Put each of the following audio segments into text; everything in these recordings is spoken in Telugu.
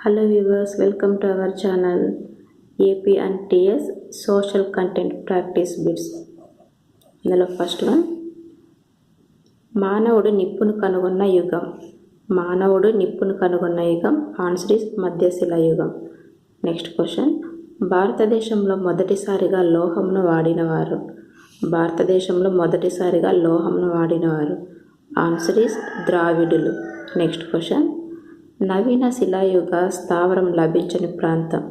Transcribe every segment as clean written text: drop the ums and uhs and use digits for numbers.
Hello viewers, welcome to our channel AP and TS Social Content Practice Bits. ఇందులో ఫస్ట్ వన్, మానవుడు నిప్పును కనుగొన్న యుగం. మానవుడు నిప్పును కనుగొన్న యుగం ఆన్సర్ ఇస్ మధ్యశిల యుగం. నెక్స్ట్ క్వశ్చన్, భారతదేశంలో మొదటిసారిగా లోహంను వాడినవారు. భారతదేశంలో మొదటిసారిగా లోహంను వాడినవారు ఆన్సర్ ఇస్ ద్రావిడులు. నెక్స్ట్ క్వశ్చన్, నవీన శిలాయుగ స్థావరం లభించని ప్రాంతం.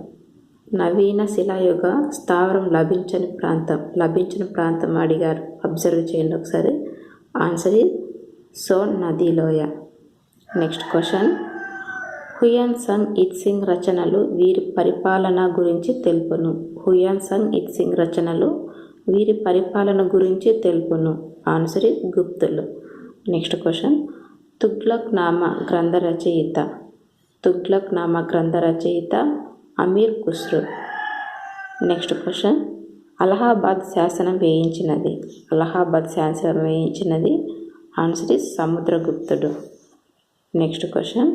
నవీన శిలాయుగ స్థావరం లభించిన ప్రాంతం అడిగారు. అబ్జర్వ్ చేయండి ఒకసారి. ఆన్సర్ ఇస్ సోన్ నదీ లోయ. నెక్స్ట్ క్వశ్చన్, హుయాన్ సంగ్ ఇత్సింగ్ రచనలు వీరి పరిపాలన గురించి తెలుపును. హుయాన్ సంగ్ ఇత్సింగ్ రచనలు వీరి పరిపాలన గురించి తెలుపును ఆన్సర్ ఇస్ గుప్తులు. నెక్స్ట్ క్వశ్చన్, తుగ్లక్ నామా గ్రంథ రచయిత. తుగ్లక్ నామా గ్రంథ రచయిత అమీర్ ఖుస్రో. నెక్స్ట్ క్వశ్చన్, అలహాబాద్ శాసనం వేయించినది. అలహాబాద్ శాసనం వేయించినది ఆన్సర్ ఇస్ సముద్రగుప్తుడు. నెక్స్ట్ క్వశ్చన్,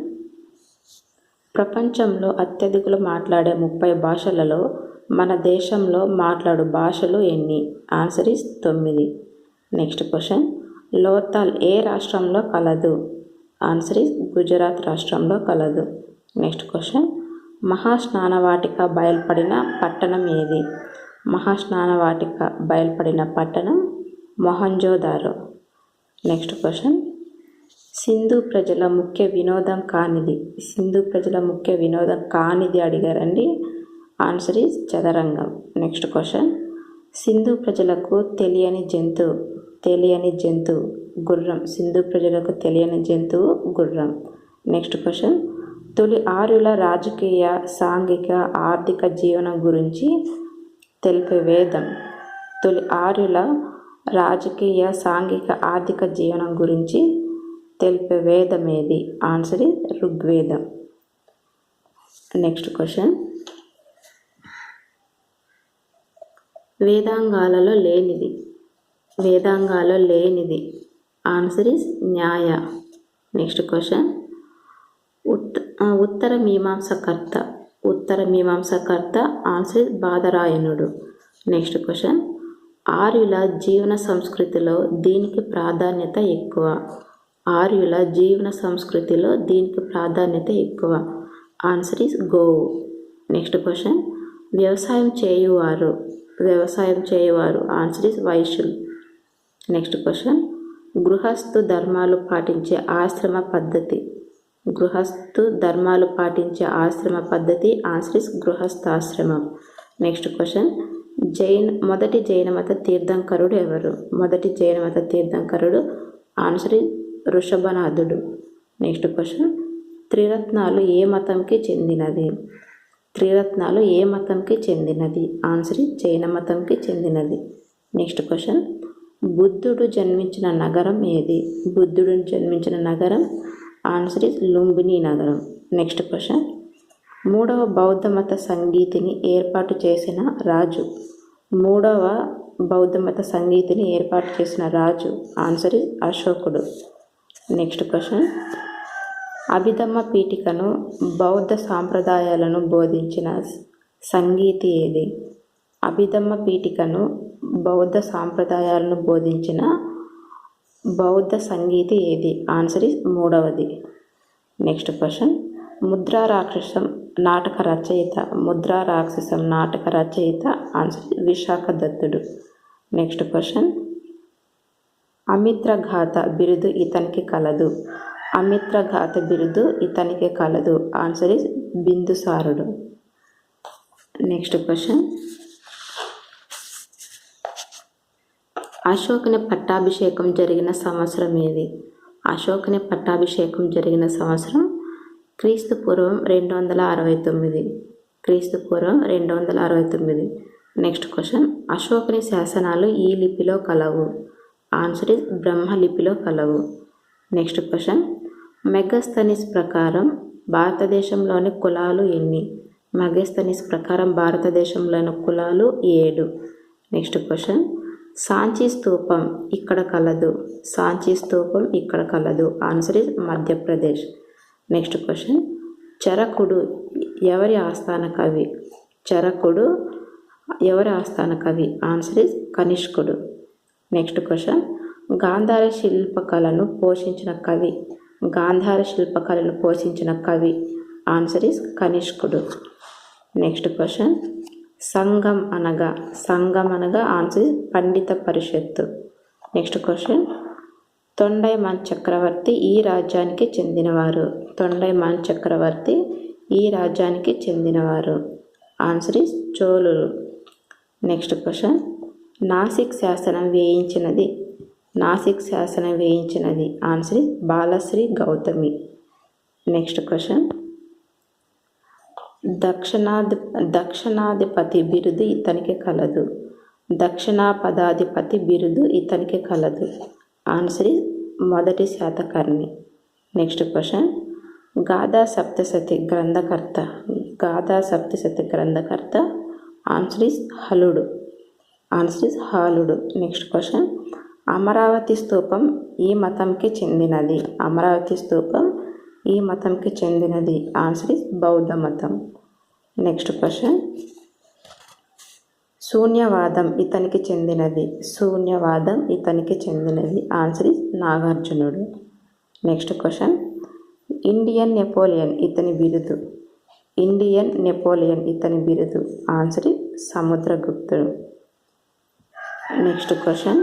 ప్రపంచంలో అత్యధికులు మాట్లాడే 30 భాషలలో మన దేశంలో మాట్లాడు భాషలు ఎన్ని? Answer is 9. Next question, Lothal ఏ రాష్ట్రంలో కలదు? ఆన్సర్ ఇస్ గుజరాత్ రాష్ట్రంలో కలదు. నెక్స్ట్ క్వశ్చన్, మహాస్నానవాటిక బయల్పడిన పట్టణం ఏది? మహాస్నానవాటిక బయల్పడిన పట్టణం మొహంజోదారో. నెక్స్ట్ క్వశ్చన్, సింధు ప్రజల ముఖ్య వినోదం కానిది. సింధు ప్రజల ముఖ్య వినోదం కానిది అడిగారండి. ఆన్సర్ ఇస్ చదరంగం. నెక్స్ట్ క్వశ్చన్, సింధు ప్రజలకు తెలియని జంతువు గుర్రం. సింధు ప్రజలకు తెలియని జంతువు గుర్రం. నెక్స్ట్ క్వశ్చన్, తొలి ఆర్యుల రాజకీయ, సాంఘిక, ఆర్థిక జీవనం గురించి తెలిపే వేదం. తొలి ఆర్యుల రాజకీయ, సాంఘిక, ఆర్థిక జీవనం గురించి తెలిపే వేదం ఏది? ఆన్సర్ ఇస్ ఋగ్వేదం. నెక్స్ట్ క్వశ్చన్, వేదాంగాలలో లేనిది answer is Nyaya. Next question, ఉత్తర మీమాంసకర్త ఆన్సర్ ఇస్ బాదరాయణుడు. నెక్స్ట్ క్వశ్చన్, ఆర్యుల జీవన సంస్కృతిలో దీనికి ప్రాధాన్యత ఎక్కువ. ఆర్యుల జీవన సంస్కృతిలో దీనికి ప్రాధాన్యత ఎక్కువ ఆన్సర్ ఇస్ గోవు. నెక్స్ట్ క్వశ్చన్, వ్యవసాయం చేయువారు ఆన్సర్ ఇస్ వైశ్యులు. నెక్స్ట్ క్వశ్చన్, గృహస్థు ధర్మాలు పాటించే ఆశ్రమ పద్ధతి. ఆన్సర్ ఇస్ గృహస్థాశ్రమం. నెక్స్ట్ క్వశ్చన్, మొదటి జైనమత తీర్థంకరుడు ఎవరు? మొదటి జైనమత తీర్థంకరుడు ఆన్సర్ ఇస్ వృషభనాథుడు. నెక్స్ట్ క్వశ్చన్, త్రిరత్నాలు ఏ మతంకి చెందినది? ఆన్సర్ ఇస్ జైన మతంకి చెందినది. నెక్స్ట్ క్వశ్చన్, బుద్ధుడు జన్మించిన నగరం ఏది? బుద్ధుడు జన్మించిన నగరం ఆన్సర్ ఇస్ లుంబిని నగరం. నెక్స్ట్ క్వశ్చన్, మూడవ బౌద్ధ మత సంగీతిని ఏర్పాటు చేసిన రాజు ఆన్సర్ ఇస్ అశోకుడు. నెక్స్ట్ క్వశ్చన్, అభిధమ్మ పీఠికను బౌద్ధ సాంప్రదాయాలను బోధించిన సంగీతి ఏది? అభిధమ్మ పీఠికను బౌద్ధ సాంప్రదాయాలను బోధించిన బౌద్ధ సంగీతి ఏది? ఆన్సర్ ఇస్ 3వది. నెక్స్ట్ క్వశ్చన్, ముద్రా రాక్షసం నాటక రచయిత ఆన్సర్ ఇస్ విశాఖ దత్తుడు. నెక్స్ట్ క్వశ్చన్, అమిత్రఘాత బిరుదు ఇతనికి కలదు ఆన్సర్ ఇస్ బిందుసారుడు. నెక్స్ట్ క్వశ్చన్, అశోకుని పట్టాభిషేకం జరిగిన సంవత్సరం ఏది? అశోకుని పట్టాభిషేకం జరిగిన సంవత్సరం క్రీస్తు పూర్వం 269. నెక్స్ట్ క్వశ్చన్, అశోకుని శాసనాలు ఈ లిపిలో కలవు ఆన్సర్ ఇస్ బ్రహ్మలిపిలో కలవు. నెక్స్ట్ క్వశ్చన్, మెగస్తనీస్ ప్రకారం భారతదేశంలోని కులాలు ఎన్ని? మెగస్తనీస్ ప్రకారం భారతదేశంలోని కులాలు 7. నెక్స్ట్ క్వశ్చన్, సాంచీ స్తూపం ఇక్కడ కలదు answer is Madhya Pradesh. Next question, చరకుడు ఎవరి ఆస్థాన కవి? చరకుడు ఎవరి ఆస్థాన కవి? ఆన్సర్ ఇస్ కనిష్కుడు. నెక్స్ట్ క్వశ్చన్, గాంధార శిల్పకళను పోషించిన కవి? గాంధార శిల్పకళను పోషించిన కవి? ఆన్సర్ ఇస్ కనిష్కుడు. నెక్స్ట్ క్వశ్చన్, సంఘం అనగా? సంఘం అనగా ఆన్సర్ ఇస్ పండిత పరిషత్తు. నెక్స్ట్ క్వశ్చన్, తొండైమాన్ చక్రవర్తి ఈ రాజ్యానికి చెందినవారు? తొండైమాన్ చక్రవర్తి ఈ రాజ్యానికి చెందినవారు? ఆన్సర్ ఇస్ చోళులు. నెక్స్ట్ క్వశ్చన్, నాసిక్ శాసనం వేయించినది? నాసిక్ శాసనం వేయించినది? Answer is Balashri Gautami. Next question, దక్షిణాధిపతి బిరుదు ఇతనికి కలదు? దక్షిణాపదాధిపతి బిరుదు ఇతనికి కలదు? ఆన్సర్ ఇస్ మొదటి శాతకర్ణి. నెక్స్ట్ క్వశ్చన్, గాథా సప్తశతి గ్రంథకర్త? గాథా సప్తశతి గ్రంథకర్త? ఆన్సర్ ఇస్ హలుడు. ఆన్సర్ ఇస్ హాలుడు. నెక్స్ట్ క్వశ్చన్, అమరావతి స్తూపం ఈ మతంకి చెందినది? అమరావతి స్తూపం ఈ మతంకి చెందినది? ఆన్సర్ ఇస్ బౌద్ధ మతం. నెక్స్ట్ క్వశ్చన్, శూన్యవాదం ఇతనికి చెందినది? శూన్యవాదం ఇతనికి చెందినది? ఆన్సర్ ఇస్ నాగార్జునుడు. నెక్స్ట్ క్వశ్చన్, ఇండియన్ నెపోలియన్ ఇతని బిరుదు? ఇండియన్ నెపోలియన్ ఇతని బిరుదు? ఆన్సర్ ఇస్ సముద్రగుప్తుడు. నెక్స్ట్ క్వశ్చన్,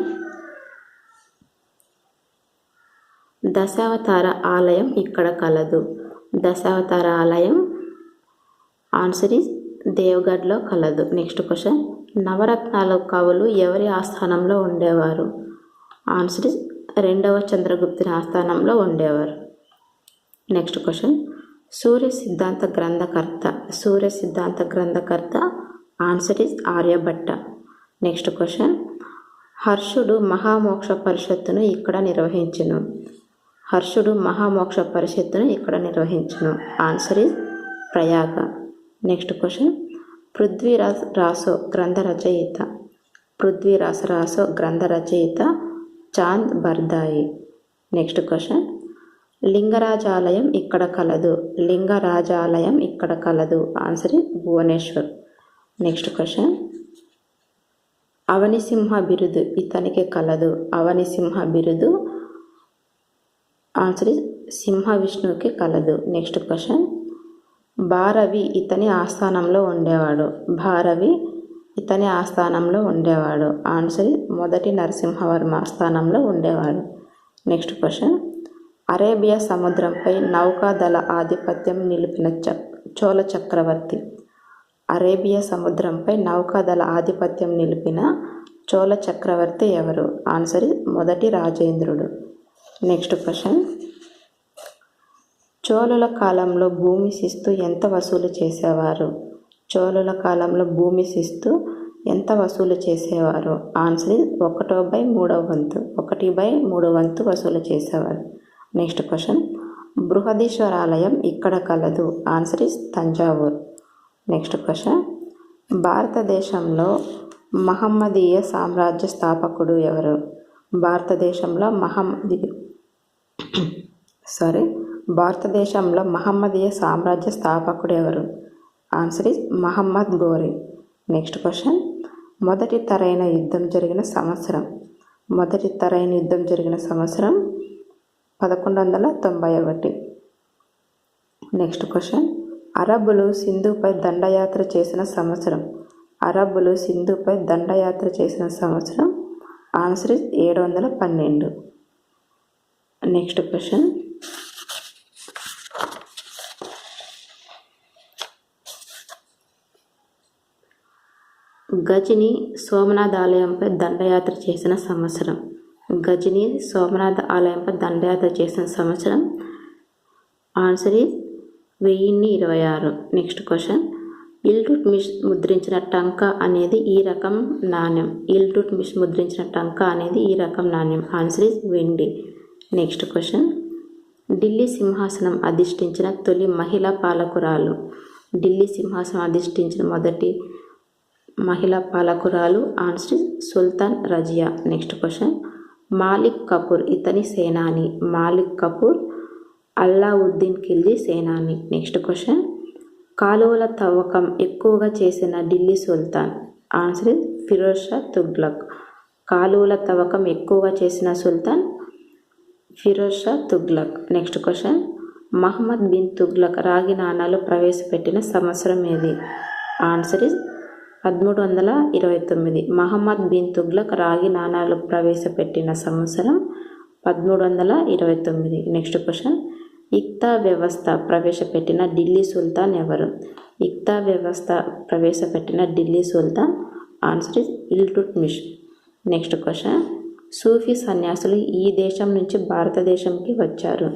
దశావతార ఆలయం ఇక్కడ కలదు? దశావతార ఆలయం ఆన్సర్ ఇస్ దేవగఢ్లో కలదు. నెక్స్ట్ క్వశ్చన్, నవరత్నాల కవులు ఎవరి ఆస్థానంలో ఉండేవారు? ఆన్సర్ ఇస్ రెండవ చంద్రగుప్తుని ఆస్థానంలో ఉండేవారు. నెక్స్ట్ క్వశ్చన్, సూర్య సిద్ధాంత గ్రంథకర్త? సూర్య సిద్ధాంత గ్రంథకర్త? Answer is Aryabhatta. Next question, హర్షుడు మహామోక్ష పరిషత్తును ఇక్కడ నిర్వహించును? హర్షుడు మహామోక్ష పరిషత్తును ఇక్కడ నిర్వహించును? Answer is Prayag. Next question, Prithviraso గ్రంథ రచయిత? పృథ్వీరాసో గ్రంథ రచయిత చాంద్ బర్దాయి. నెక్స్ట్ క్వశ్చన్, లింగరాజాలయం ఇక్కడ కలదు? లింగరాజాలయం ఇక్కడ కలదు? Answer is Bhubaneswar. Next question, Avanisimha బిరుదు ఇతనికి కలదు? అవనిసింహ బిరుదు ఆన్సర్ ఇస్ సింహ విష్ణువుకి కలదు. నెక్స్ట్ క్వశ్చన్, భారవి ఇతని ఆస్థానంలో ఉండేవాడు? భారవి ఇతని ఆస్థానంలో ఉండేవాడు? ఆన్సర్ ఇస్ మొదటి నరసింహవర్మ ఆస్థానంలో ఉండేవాడు. నెక్స్ట్ క్వశ్చన్, అరేబియా సముద్రంపై నౌకాదళ ఆధిపత్యం నిలిపిన చోళ చక్రవర్తి? అరేబియా సముద్రంపై నౌకాదళ ఆధిపత్యం నిలిపిన చోళ చక్రవర్తి ఎవరు? ఆన్సర్ ఇస్ మొదటి రాజేంద్రుడు. నెక్స్ట్ క్వశ్చన్, చోళుల కాలంలో భూమి శిస్తు ఎంత వసూలు చేసేవారు? చోళుల కాలంలో భూమి శిస్తు ఎంత వసూలు చేసేవారు? ఆన్సర్ ఇస్ 1/3 వంతు. 1/3 వంతు వసూలు చేసేవారు. నెక్స్ట్ క్వశ్చన్, బృహదీశ్వర ఆలయం ఇక్కడ కలదు? Answer is Thanjavur. Next question, భారతదేశంలో మహమ్మదీయ సామ్రాజ్య స్థాపకుడు ఎవరు? భారతదేశంలో మహమ్మదీయ సామ్రాజ్య స్థాపకుడు ఎవరు? ఆన్సర్ ఇస్ మహమ్మద్ గోరి. నెక్స్ట్ క్వశ్చన్, మొదటి తరైన యుద్ధం జరిగిన సంవత్సరం? మొదటి తరైన యుద్ధం జరిగిన సంవత్సరం 1191. నెక్స్ట్ క్వశ్చన్, అరబ్బులు సింధుపై దండయాత్ర చేసిన సంవత్సరం? అరబ్బులు సింధుపై దండయాత్ర చేసిన సంవత్సరం? Answer is 712. Next question, Ghazni Somnath ఆలయంపై దండయాత్ర చేసిన సంవత్సరం? గజని సోమనాథ్ ఆలయంపై దండయాత్ర చేసిన సంవత్సరం? Answer is 1026. Next question, Iltutmish ముద్రించిన టంకా అనేది ఈ రకం నాణ్యం? ఇల్టుట్మిష్ ముద్రించిన టంకా అనేది ఈ రకం నాణ్యం? ఆన్సర్ ఇస్ వెండి. నెక్స్ట్ క్వశ్చన్, ఢిల్లీ సింహాసనం అధిష్ఠించిన తొలి మహిళా పాలకురాలు? ఢిల్లీ సింహాసనం అధిష్ఠించిన మొదటి మహిళా పాలకురాలు? ఆన్సర్ ఇస్ సుల్తాన్ రజియా. నెక్స్ట్ క్వశ్చన్, మాలిక్ కపూర్ ఇతని సేనాని? మాలిక్ కపూర్ అల్లావుద్దీన్ ఖిల్జీ సేనాని. నెక్స్ట్ క్వశ్చన్, కాలువల తవ్వకం ఎక్కువగా చేసిన ఢిల్లీ సుల్తాన్. Answer is Firoz Shah Tughlaq. కాలువల తవ్వకం ఎక్కువగా చేసిన సుల్తాన్ ఫిరోజ్ షా తుగ్లక్. నెక్స్ట్ క్వశ్చన్, మహమ్మద్ బిన్ తుగ్లక్ రాగి నాణాలు ప్రవేశపెట్టిన సంవత్సరం ఏది? Answer is 1329. మహమ్మద్ బిన్ తుగ్లక్ రాగి నాణాలు ప్రవేశపెట్టిన సంవత్సరం 1329. నెక్స్ట్ క్వశ్చన్, ఇక్తా వ్యవస్థ ప్రవేశపెట్టిన ఢిల్లీ సుల్తాన్ ఎవరు? ఇక్తా వ్యవస్థ ప్రవేశపెట్టిన ఢిల్లీ సుల్తాన్ answer is Iltutmish. Next question, సూఫీ సన్యాసులు ఈ దేశం నుంచి భారతదేశంకి వచ్చారు.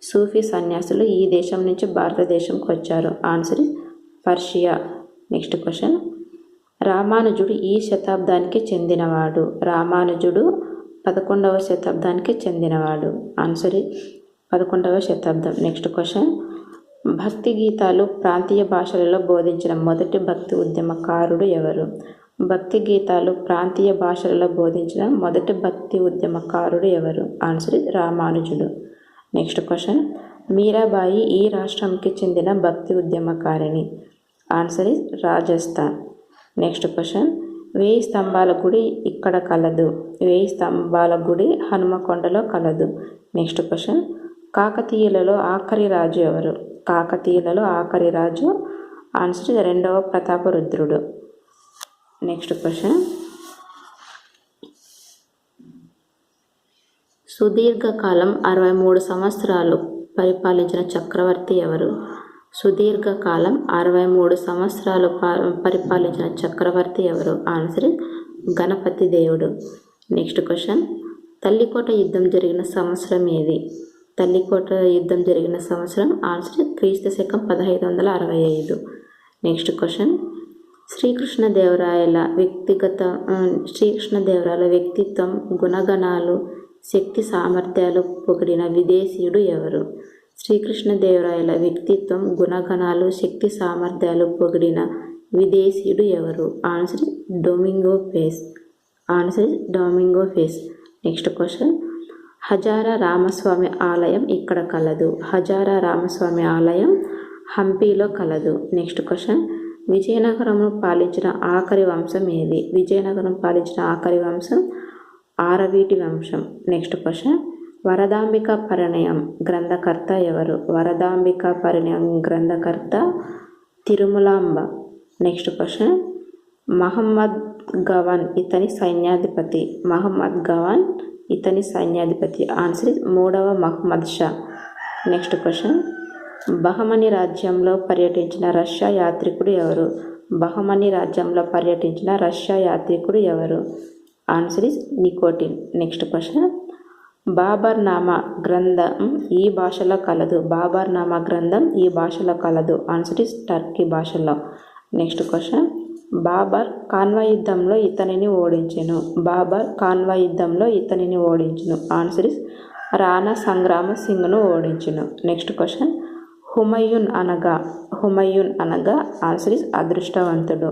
సూఫీ సన్యాసులు ఈ దేశం నుంచి భారతదేశంకి వచ్చారు. Answer is Persia. Next question, రామానుజుడు ఈ శతాబ్దానికి చెందినవాడు. రామానుజుడు 11వ శతాబ్దానికి చెందినవాడు. ఆన్సర్ 11వ శతాబ్దం. నెక్స్ట్ క్వశ్చన్, భక్తి గీతాలు ప్రాంతీయ భాషలలో బోధించిన మొదటి భక్తి ఉద్యమకారుడు ఎవరు? భక్తి గీతాలు ప్రాంతీయ భాషలలో బోధించిన మొదటి భక్తి ఉద్యమకారుడు ఎవరు? ఆన్సర్ రామానుజుడు. నెక్స్ట్ క్వశ్చన్, మీరాబాయి ఈ రాష్ట్రంకి చెందిన భక్తి ఉద్యమకారిణి. Answer is Rajasthan. Next question, 1000 స్తంభాల గుడి ఇక్కడ కలదు. 1000 స్తంభాల గుడి హనుమకొండలో కలదు. నెక్స్ట్ క్వశ్చన్, కాకతీయులలో ఆఖరి రాజు ఎవరు? కాకతీయులలో ఆఖరి రాజు ఆన్సర్ 2వ ప్రతాపరుద్రుడు. నెక్స్ట్ క్వశ్చన్, సుదీర్ఘకాలం 63 సంవత్సరాలు పరిపాలించిన చక్రవర్తి ఎవరు? సుదీర్ఘకాలం 63 సంవత్సరాలు పరిపాలించిన చక్రవర్తి ఎవరు? ఆన్సర్ గణపతి దేవుడు. నెక్స్ట్ క్వశ్చన్, తల్లికోట యుద్ధం జరిగిన సంవత్సరం ఏది? తల్లికోట యుద్ధం జరిగిన సంవత్సరం ఆన్సర్ క్రీస్తు శకం 1565. నెక్స్ట్ క్వశ్చన్, శ్రీకృష్ణదేవరాయల వ్యక్తిత్వం, గుణగణాలు, శక్తి సామర్థ్యాలు పొగిడిన విదేశీయుడు ఎవరు? శ్రీకృష్ణదేవరాయల వ్యక్తిత్వం, గుణగణాలు, శక్తి సామర్థ్యాలు పొగిడిన విదేశీయుడు ఎవరు? Answer Domingo Paes. Answer Domingo Paes. Next question, Hazara Ramaswamy ఆలయం ఇక్కడ కలదు. హజారా రామస్వామి ఆలయం హంపీలో కలదు. నెక్స్ట్ క్వశ్చన్, విజయనగరంను పాలించిన ఆఖరి వంశం ఏది? విజయనగరం పాలించిన ఆఖరి వంశం ఆరవీటి వంశం. నెక్స్ట్ క్వశ్చన్, వరదాంబిక పరిణయం గ్రంథకర్త ఎవరు? వరదాంబిక పరిణయం గ్రంథకర్త తిరుమలాంబ. నెక్స్ట్ క్వశ్చన్, మహమ్మద్ గవాన్ ఇతని సైన్యాధిపతి. మహమ్మద్ గవాన్ ఇతని సైన్యాధిపతి ఆన్సర్ 3వ మహమ్మద్ షా. నెక్స్ట్ క్వశ్చన్, బహమనీ రాజ్యంలో పర్యటించిన రష్యా యాత్రికుడు ఎవరు? బహమనీ రాజ్యంలో పర్యటించిన రష్యా యాత్రికుడు ఎవరు? Answer nicotine. Next question, Baburnama గ్రంథం ఈ భాషలో కలదు. బాబర్నామా గ్రంథం ఈ భాషలో కలదు. ఆన్సర్ టర్కీ భాషలో. నెక్స్ట్ క్వశ్చన్, బాబర్ కాన్వాయ్ యుద్ధంలో ఇతనిని ఓడించెను. బాబర్ కాన్వాయ్ యుద్ధంలో ఇతనిని ఓడించును. ఆన్సర్ రాణా సంగ్రామ సింగ్ను ఓడించును. నెక్స్ట్ క్వశ్చన్, హుమయూన్ అనగా ఆన్సర్ అదృష్టవంతుడు.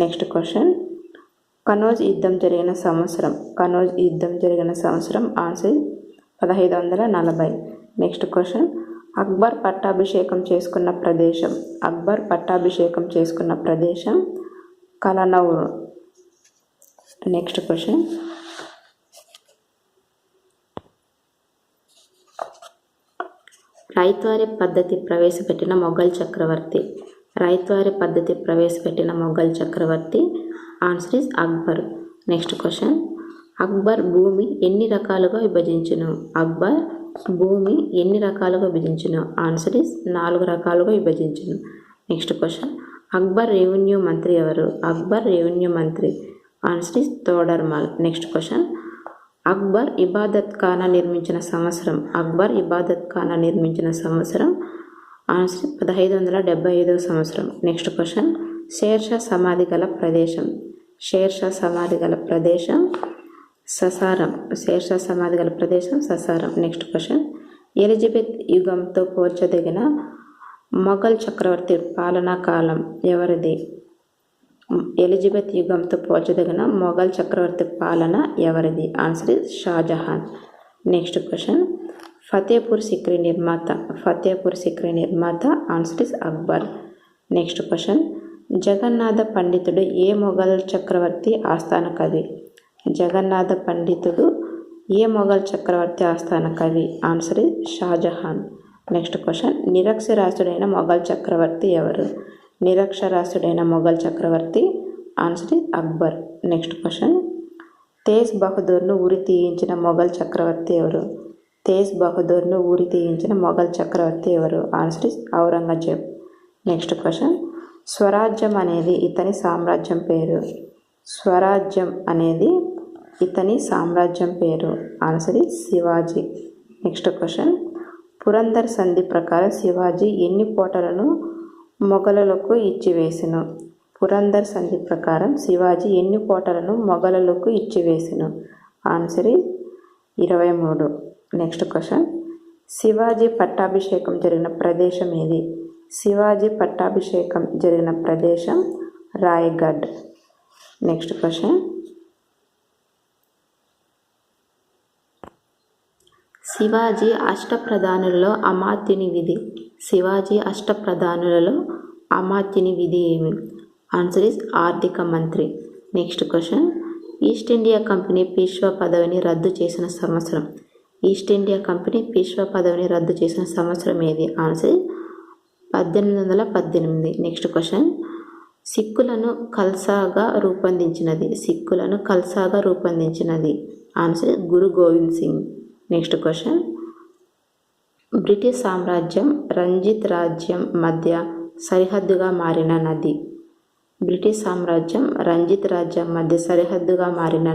నెక్స్ట్ క్వశ్చన్, కనౌజ్ యుద్ధం జరిగిన సంవత్సరం. కనౌజ్ యుద్ధం జరిగిన సంవత్సరం ఆన్సర్ 1540. నెక్స్ట్ క్వశ్చన్, అక్బర్ పట్టాభిషేకం చేసుకున్న ప్రదేశం. అక్బర్ పట్టాభిషేకం చేసుకున్న ప్రదేశం కలనౌర్. నెక్స్ట్ క్వశ్చన్, రైత్వారీ పద్ధతి ప్రవేశపెట్టిన మొఘల్ చక్రవర్తి. రైత్వారీ పద్ధతి ప్రవేశపెట్టిన మొఘల్ చక్రవర్తి answer is Akbar. Next question, Akbar భూమి ఎన్ని రకాలుగా విభజించును? అక్బర్ భూమి ఎన్ని రకాలుగా విభజించును? ఆన్సర్ ఇస్ 4 రకాలుగా విభజించును. నెక్స్ట్ క్వశ్చన్, అక్బర్ రెవెన్యూ మంత్రి ఎవరు? అక్బర్ రెవెన్యూ మంత్రి answer is Todarmal. Next question, Akbar Ibadat Khana నిర్మించిన సంవత్సరం. అక్బర్ ఇబాదత్ ఖానా నిర్మించిన సంవత్సరం ఆన్సర్ 1575వ సంవత్సరం. నెక్స్ట్ క్వశ్చన్, షేర్షా సమాధి గల ప్రదేశం. షేర్షా సమాధి గల ప్రదేశం ససారం. షేర్షా సమాధి గల ప్రదేశం ససారం. నెక్స్ట్ క్వశ్చన్, ఎలిజబెత్ యుగంతో పోల్చదగిన మొఘల్ చక్రవర్తి పాలనా కాలం ఎవరిది? ఎలిజబెత్ యుగంతో పోల్చదగిన మొఘల్ చక్రవర్తి పాలన ఎవరిది? Answer is Shahjahan. Next question, Fatehpur Sikri నిర్మాత answer is Akbar. Next question, Jagannatha పండితుడు ఏ మొఘల్ చక్రవర్తి ఆస్థాన కవి? Answer is Shahjahan. Next question, నిరక్షరాస్యుడైన మొఘల్ చక్రవర్తి ఎవరు? Answer is Akbar. Next question, Tej బహదూర్ను ఉరి తీయించిన మొఘల్ చక్రవర్తి ఎవరు? Answer is Aurangzeb. Next question, స్వరాజ్యం అనేది ఇతని సామ్రాజ్యం పేరు. Answer is Shivaji. Next question, Purandar సంధి ప్రకారం శివాజీ ఎన్ని కోటలను మొఘలులకు ఇచ్చివేసెను? Answer is 23. Next question, Shivaji పట్టాభిషేకం జరిగిన ప్రదేశం రాయగఢ్. నెక్స్ట్ క్వశ్చన్, శివాజీ అష్టప్రధానులలో అమాత్యుని విధి ఏమి? ఆన్సర్ ఇస్ ఆర్థిక మంత్రి. Next question, East India company Peshwa పదవిని రద్దు చేసిన సంవత్సరం ఏది? ఆన్సర్ 1818. నెక్స్ట్ క్వశ్చన్, సిక్కులను ఖల్సాగా రూపొందించినది. Answer Guru Govind Singh. Next question, British సామ్రాజ్యం రంజిత్ రాజ్యం మధ్య సరిహద్దుగా మారిన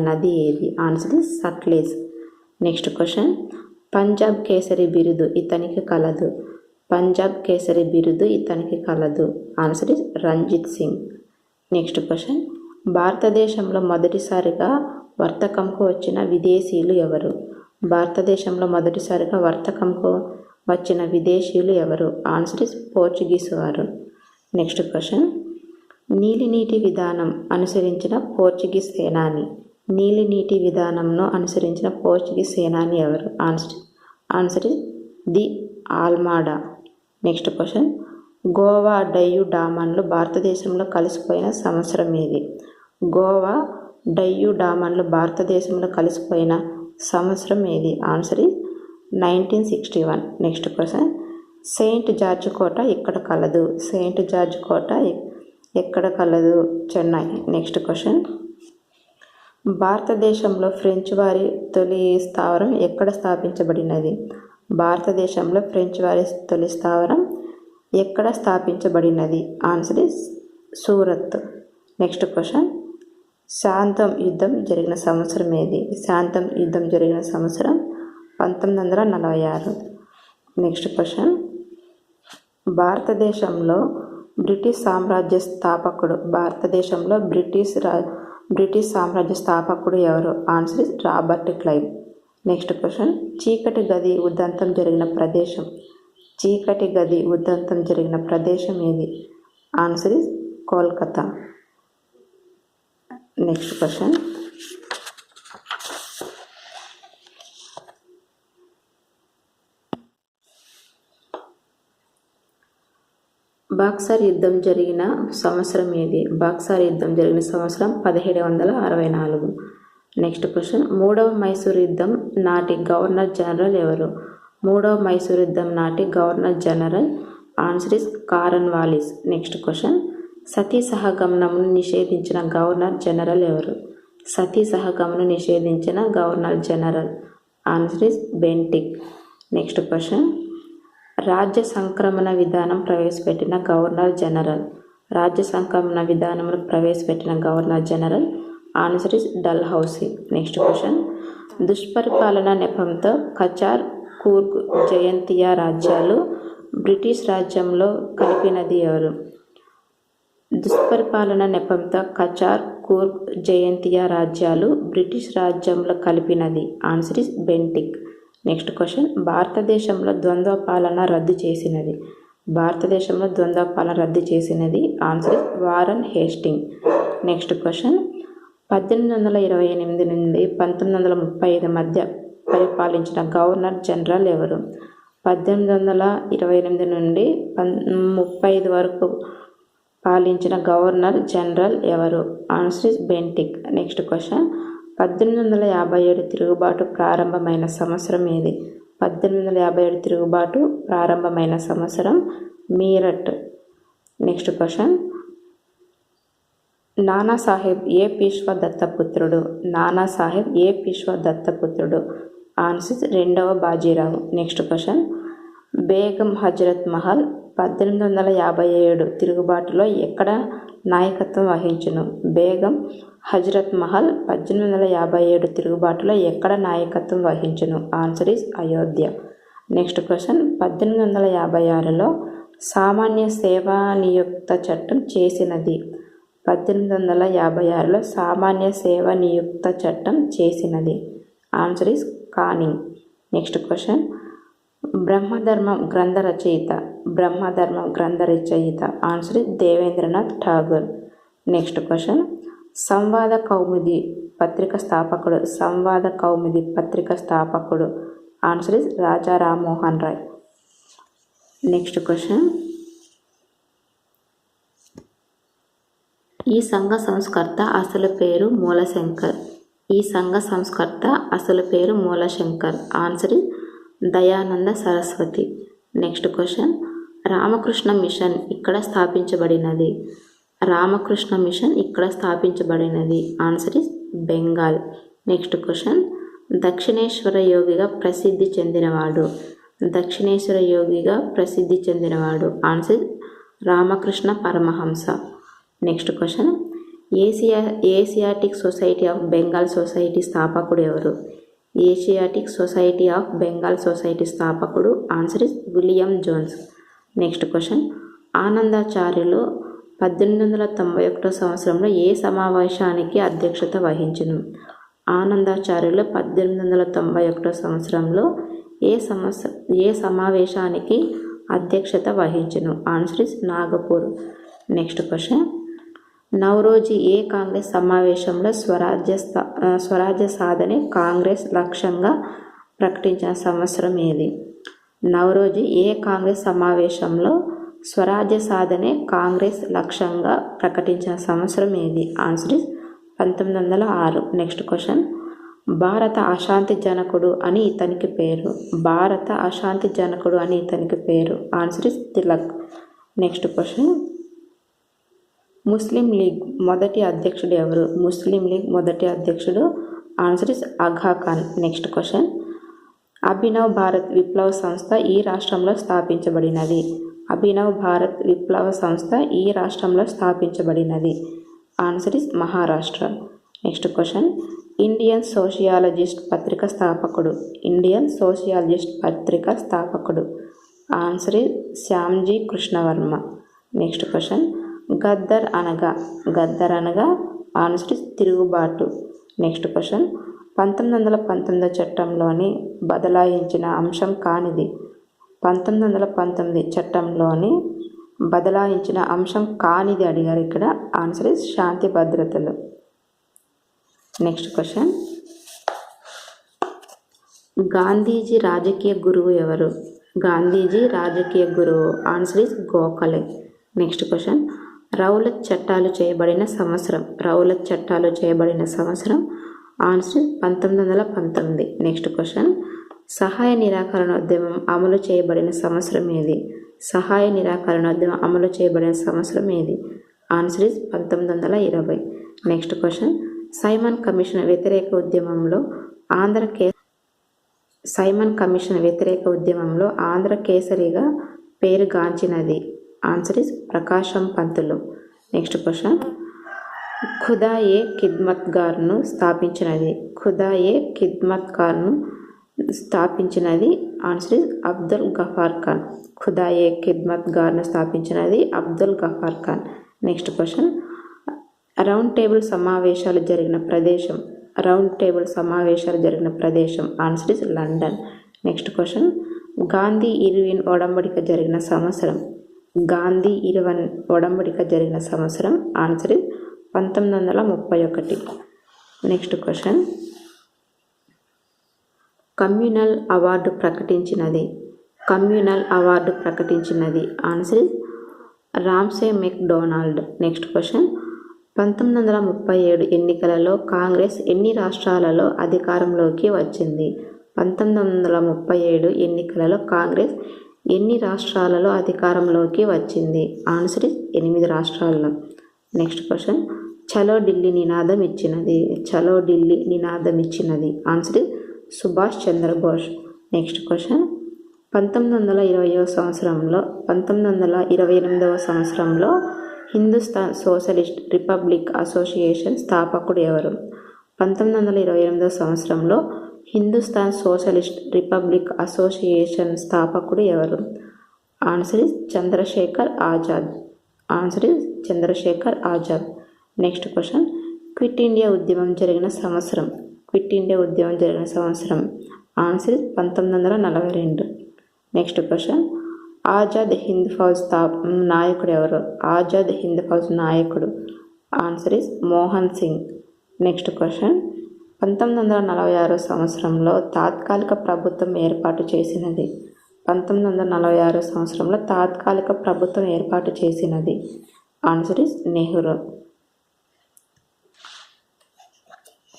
నది ఏది? Answer is Sutlej. Next question, Punjab Kesari బిరుదు ఇతనికి కలదు. Answer is Ranjit Singh. Next question, భారతదేశంలో మొదటిసారిగా వర్తకంకు వచ్చిన విదేశీయులు ఎవరు? ఆన్సర్ ఇస్ పోర్చుగీస్ వారు. నెక్స్ట్ క్వశ్చన్, నీలినీటి విధానం అనుసరించిన పోర్చుగీస్ సేనాని ఎవరు? Answer is de Almeida. Next question, Goa Diu డామన్లు భారతదేశంలో కలిసిపోయిన సంవత్సరం ఏది? Answer is 1961. Next question, Saint George కోట ఎక్కడ కలదు? చెన్నై. నెక్స్ట్ క్వశ్చన్, భారతదేశంలో ఫ్రెంచ్ వారి తొలి స్థావరం ఎక్కడ స్థాపించబడినది? Answer is Surat. Next question, శాంతం యుద్ధం జరిగిన సంవత్సరం ఏది? 1946. నెక్స్ట్ క్వశ్చన్, భారతదేశంలో బ్రిటిష్ సామ్రాజ్య స్థాపకుడు ఎవరు? Answer is Robert Clive. Next question, చీకటి గది ఉదంతం జరిగిన ప్రదేశం ఏది? Answer is Kolkata. Next question, boxer యుద్ధం జరిగిన సంవత్సరం ఏది? 1764. నెక్స్ట్ క్వశ్చన్, మూడవ మైసూర్ యుద్ధం నాటి governor general answer is Cornwallis. Next question, Sati సహగమనమును నిషేధించిన governor general answer is Bentinck. Next question, రాజ్య సంక్రమణ విధానం ప్రవేశపెట్టిన governor general answer is Dalhousie. Next question, దుష్పరిపాలన నెపంతో కచార్, కూర్గ్, జయంతియా రాజ్యాలు బ్రిటిష్ రాజ్యంలో కలిపినది ఎవరు? Answer is Bentinck. Next question, భారతదేశంలో ద్వంద్వ పాలన రద్దు చేసినది answer is Warren Hastings. Next question, 1828 నుండి 1935 మధ్య పరిపాలించిన గవర్నర్ జనరల్ ఎవరు? 1828 నుండి 35 వరకు పాలించిన గవర్నర్ జనరల్ ఎవరు? Answer is Bentinck. Next question, 1857 తిరుగుబాటు ప్రారంభమైన సంవత్సరం ఏది? 1857 తిరుగుబాటు ప్రారంభమైన సంవత్సరం మీరట్. నెక్స్ట్ క్వశ్చన్, నానాసాహెబ్ ఏ పీష్వా దత్తపుత్రుడు? నానాసాహెబ్ ఏ పీష్వా దత్తపుత్రుడు? ఆన్సర్ రెండవ బాజీరావు. నెక్స్ట్ క్వశ్చన్, బేగం హజరత్ మహల్ 1857 తిరుగుబాటులో ఎక్కడ నాయకత్వం వహించును? బేగం హజరత్ మహల్ 1857 తిరుగుబాటులో ఎక్కడ నాయకత్వం వహించును? Answer is Ayodhya. Next question, 1856లో సామాన్య సేవా నియుక్త చట్టం చేసినది? 1856లో సామాన్య సేవ నియుక్త చట్టం చేసినది? Answer is Canning. Next question, బ్రహ్మధర్మం గ్రంథ రచయిత? బ్రహ్మధర్మం గ్రంథ రచయిత answer is Devendranath Tagore. Next question, Samvad Kaumudi పత్రిక స్థాపకుడు? సంవాద కౌముది పత్రిక స్థాపకుడు answer is Raja Rammohan Roy. Next question, ఈ సంఘ సంస్కర్త అసలు పేరు మూలశంకర్? ఈ సంఘ సంస్కర్త అసలు పేరు Moolshankar answer is Dayananda Saraswati. Next question, Ramakrishna mission ఇక్కడ స్థాపించబడినది? రామకృష్ణ మిషన్ ఇక్కడ స్థాపించబడినది answer is Bengal. Next question, Dakshineswar యోగిగా ప్రసిద్ధి చెందినవాడు? దక్షిణేశ్వర యోగిగా ప్రసిద్ధి చెందినవాడు answer Ramakrishna Paramahamsa. Next question, Asiatic society of Bengal society స్థాపకుడు ఎవరు? Asiatic society of Bengal society స్థాపకుడు answer is William Jones. Next question, ఆనందాచార్యులు 1891 సంవత్సరంలో ఏ సమావేశానికి అధ్యక్షత వహించును? ఆనందాచార్యులు 1891 సంవత్సరంలో ఏ సమావేశానికి అధ్యక్షత వహించును? Answer is Nagpur. Next question, Naoroji ఏ కాంగ్రెస్ సమావేశంలో స్వరాజ్య సాధనే కాంగ్రెస్ లక్ష్యంగా ప్రకటించిన సంవత్సరం ఏది? నౌరోజీ ఏ కాంగ్రెస్ సమావేశంలో స్వరాజ్య సాధనే కాంగ్రెస్ లక్ష్యంగా ప్రకటించిన సంవత్సరం ఏది? Answer is 1906. నెక్స్ట్ క్వశ్చన్, భారత అశాంతి జనకుడు అని ఇతనికి పేరు? భారత అశాంతి జనకుడు అని ఇతనికి పేరు answer is Tilak. Next question, Muslim league మొదటి అధ్యక్షుడు ఎవరు? ముస్లిం లీగ్ మొదటి అధ్యక్షుడు answer is Agha Khan. Next question, Abhinav Bharat విప్లవ సంస్థ ఈ రాష్ట్రంలో స్థాపించబడినది? అభినవ్ భారత్ విప్లవ సంస్థ ఈ రాష్ట్రంలో స్థాపించబడినది answer is Maharashtra. Next question, Indian sociologist పత్రిక స్థాపకుడు? ఇండియన్ సోషియాలజిస్ట్ పత్రిక స్థాపకుడు answer is Shyamji Krishnavarma. Next question, Ghadar అనగా ఆన్సర్ ఇస్ తిరుగుబాటు. నెక్స్ట్ క్వశ్చన్, 1919 చట్టంలోని బదలాయించిన అంశం కానిది? 1919 చట్టంలోని బదలాయించిన అంశం కానిది అడిగారు ఇక్కడ ఆన్సర్ ఇస్ శాంతి భద్రతలు. నెక్స్ట్ క్వశ్చన్, గాంధీజీ రాజకీయ గురువు ఎవరు? గాంధీజీ రాజకీయ గురువు answer is Gokhale. Next question, Rowlatt చట్టాలు చేయబడిన సంవత్సరం? రౌలత్ చట్టాలు చేయబడిన సంవత్సరం ఆన్సర్ 1919. నెక్స్ట్ క్వశ్చన్, సహాయ నిరాకరణోద్యమం అమలు చేయబడిన సంవత్సరం ఏది? సహాయ నిరాకరణోద్యమం అమలు చేయబడిన సంవత్సరం ఏది? Answer is 1920. Next question, Simon commission వ్యతిరేక ఉద్యమంలో ఆంధ్ర కేసరిగా పేరుగాంచినది answer is Prakasam Pantulu. Next question, Khuda e ఖిద్మత్గార్ను స్థాపించినది? ఖుదా ఏ ఖిద్మత్గార్ను స్థాపించినది ఆన్సర్ ఇస్ అబ్దుల్ గఫార్ ఖాన్. ఖుదా ఏ ఖిద్మత్గార్ను స్థాపించినది Abdul Ghaffar Khan. Next question, round table సమావేశాలు జరిగిన ప్రదేశం? రౌండ్ టేబుల్ సమావేశాలు జరిగిన ప్రదేశం answer is London. Next question, Gandhi Irwin ఒడంబడిక జరిగిన సంవత్సరం? గాంధీ ఇర్విన్ ఒడంబడిక జరిగిన సంవత్సరం answer is 1931. Next question, communal award ప్రకటించినది answer is Ramsay MacDonald. Next question 1937 ఎన్నికలలో కాంగ్రెస్ ఎన్ని రాష్ట్రాలలో అధికారంలోకి వచ్చింది? 1937 ఎన్నికలలో కాంగ్రెస్ ఎన్ని రాష్ట్రాలలో అధికారంలోకి వచ్చింది? ఆన్సర్ ఇస్ 8 రాష్ట్రాల్లో. నెక్స్ట్ క్వశ్చన్ చలో ఢిల్లీ నినాదం ఇచ్చినది answer is Subhash Chandrabose. Next question 1928వ సంవత్సరంలో హిందుస్థాన్ సోషలిస్ట్ రిపబ్లిక్ అసోసియేషన్ స్థాపకుడు ఎవరు? 1928వ సంవత్సరంలో హిందుస్థాన్ సోషలిస్ట్ రిపబ్లిక్ అసోసియేషన్ స్థాపకుడు ఎవరు? Answer is Chandrashekhar Azad. Next question quit India ఉద్యమం జరిగిన సంవత్సరం answer is 1942. Next question Azad Hind Fauj నాయకుడు ఎవరు? నాయకుడు answer is Mohan Singh. Next question 1946 సంవత్సరంలో తాత్కాలిక ప్రభుత్వం ఏర్పాటు చేసినది ఆన్సర్ ఇస్ నెహ్రూ.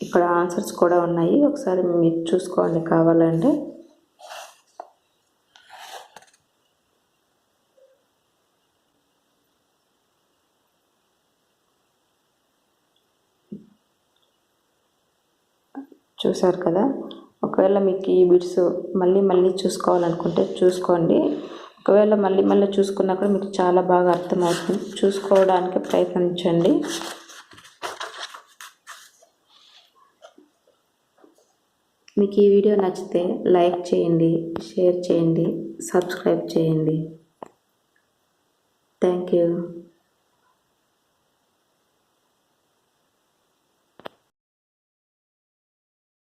ఇక్కడ ఆన్సర్స్ కూడా ఉన్నాయి, ఒకసారి మీరు చూసుకోండి కావాలంటే. చూసారు కదా. ఒకవేళ మీకు ఈ బిట్స్ మళ్ళీ చూసుకోవాలనుకుంటే చూసుకోండి. ఒకవేళ మళ్ళీ చూసుకున్నా కూడా మీకు చాలా బాగా అర్థమవుతుంది. చూసుకోవడానికి ప్రయత్నించండి. మీకు ఈ వీడియో నచ్చితే లైక్ చేయండి, షేర్ చేయండి, సబ్స్క్రైబ్ చేయండి. Thank you.